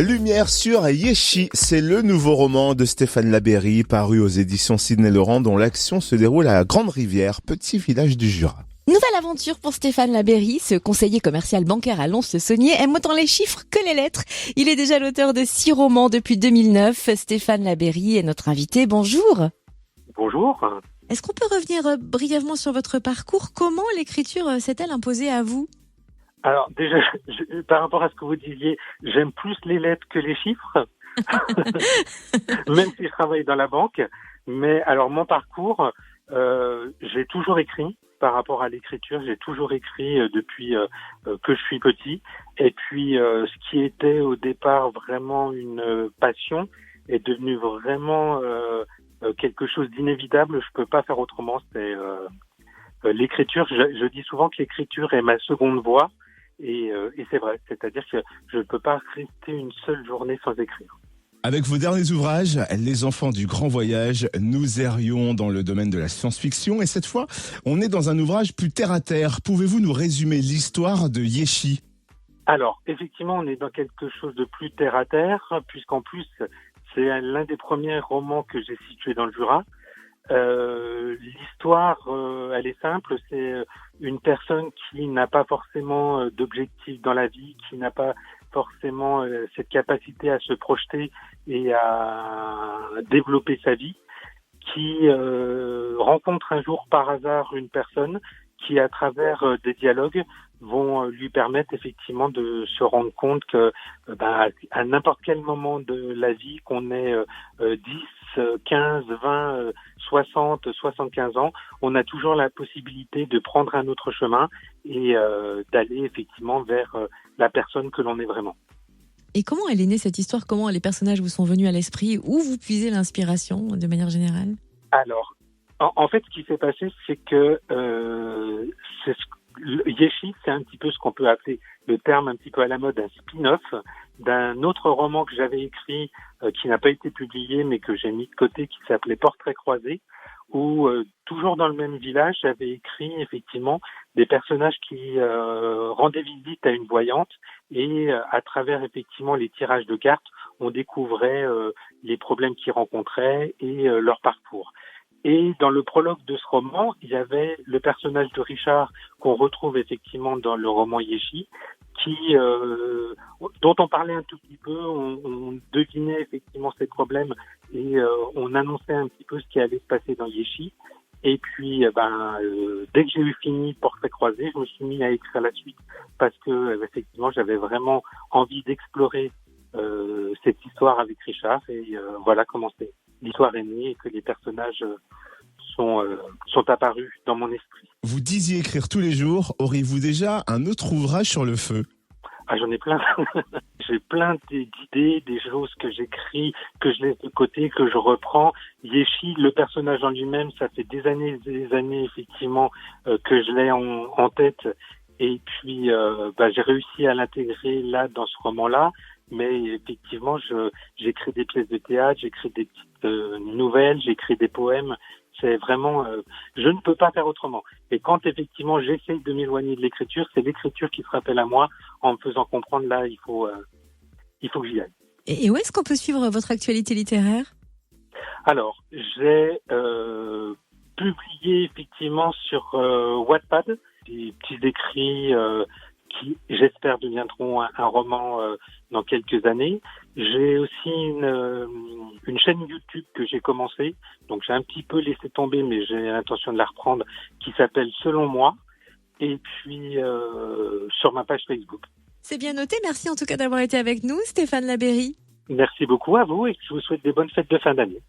Lumière sur Yeshi, c'est le nouveau roman de Stéphane Labeyrie, paru aux éditions Sidney Laurent, dont l'action se déroule à Grande-Rivière, petit village du Jura. Nouvelle aventure pour Stéphane Labeyrie, ce conseiller commercial bancaire à Lons-le-Saunier aime autant les chiffres que les lettres. Il est déjà l'auteur de 6 romans depuis 2009. Stéphane Labeyrie est notre invité. Bonjour. Bonjour. Est-ce qu'on peut revenir brièvement sur votre parcours? Comment l'écriture s'est-elle imposée à vous? Alors déjà, par rapport à ce que vous disiez, j'aime plus les lettres que les chiffres, même si je travaille dans la banque. Mais alors mon parcours, j'ai toujours écrit. Par rapport à l'écriture, j'ai toujours écrit depuis que je suis petit. Et puis, ce qui était au départ vraiment une passion est devenu vraiment quelque chose d'inévitable. Je peux pas faire autrement. C'est l'écriture. Je dis souvent que l'écriture est ma seconde voix. Et c'est vrai. C'est-à-dire que je ne peux pas rester une seule journée sans écrire. Avec vos derniers ouvrages, Les enfants du grand voyage, nous errions dans le domaine de la science-fiction et cette fois, on est dans un ouvrage plus terre-à-terre. Pouvez-vous nous résumer l'histoire de Yeshi? Alors, effectivement, on est dans quelque chose de plus terre-à-terre, puisqu'en plus, c'est l'un des premiers romans que j'ai situé dans le Jura. L'histoire, elle est simple, c'est une personne qui n'a pas forcément d'objectif dans la vie, qui n'a pas forcément cette capacité à se projeter et à développer sa vie, qui rencontre un jour par hasard une personne qui, à travers des dialogues, vont lui permettre effectivement de se rendre compte que à n'importe quel moment de la vie, qu'on ait 10, 15, 20, 60, 75 ans, on a toujours la possibilité de prendre un autre chemin et d'aller effectivement vers la personne que l'on est vraiment. Et comment elle est née cette histoire? Comment les personnages vous sont venus à l'esprit? Où vous puisez l'inspiration de manière générale? Alors, en fait, ce qui s'est passé, c'est que Yeshi, c'est un petit peu ce qu'on peut appeler, le terme un petit peu à la mode, un spin-off d'un autre roman que j'avais écrit, qui n'a pas été publié, mais que j'ai mis de côté, qui s'appelait Portrait croisé, où, toujours dans le même village, j'avais écrit effectivement des personnages qui rendaient visite à une voyante et à travers effectivement les tirages de cartes, on découvrait les problèmes qu'ils rencontraient et leur parcours. Et dans le prologue de ce roman, il y avait le personnage de Richard qu'on retrouve effectivement dans le roman Yeshi, dont on parlait un tout petit peu, on devinait effectivement ses problèmes et on annonçait un petit peu ce qui allait se passer dans Yeshi. Et puis, dès que j'ai eu fini Portrait croisé, je me suis mis à écrire la suite parce que effectivement, j'avais vraiment envie d'explorer cette histoire avec Richard et voilà comment l'histoire est née et que les personnages sont apparus dans mon esprit. Vous disiez écrire tous les jours. Auriez-vous déjà un autre ouvrage sur le feu? Ah, j'en ai plein. J'ai plein d'idées, des choses que j'écris, que je laisse de côté, que je reprends. Yeshi, le personnage en lui-même, ça fait des années effectivement que je l'ai en tête. Et puis, j'ai réussi à l'intégrer là dans ce roman-là. Mais effectivement, j'écris des pièces de théâtre, j'écris des petites nouvelles, j'écris des poèmes. C'est vraiment, je ne peux pas faire autrement. Et quand effectivement j'essaye de m'éloigner de l'écriture, c'est l'écriture qui se rappelle à moi en me faisant comprendre là, il faut que j'y aille. Et où est-ce qu'on peut suivre votre actualité littéraire? Alors, j'ai publié effectivement sur Wattpad des petits écrits qui, j'espère, deviendront un roman dans quelques années. J'ai aussi une chaîne YouTube que j'ai commencée, donc j'ai un petit peu laissé tomber, mais j'ai l'intention de la reprendre, qui s'appelle Selon moi, et puis sur ma page Facebook. C'est bien noté, merci en tout cas d'avoir été avec nous, Stéphane Labeyrie. Merci beaucoup à vous et je vous souhaite des bonnes fêtes de fin d'année.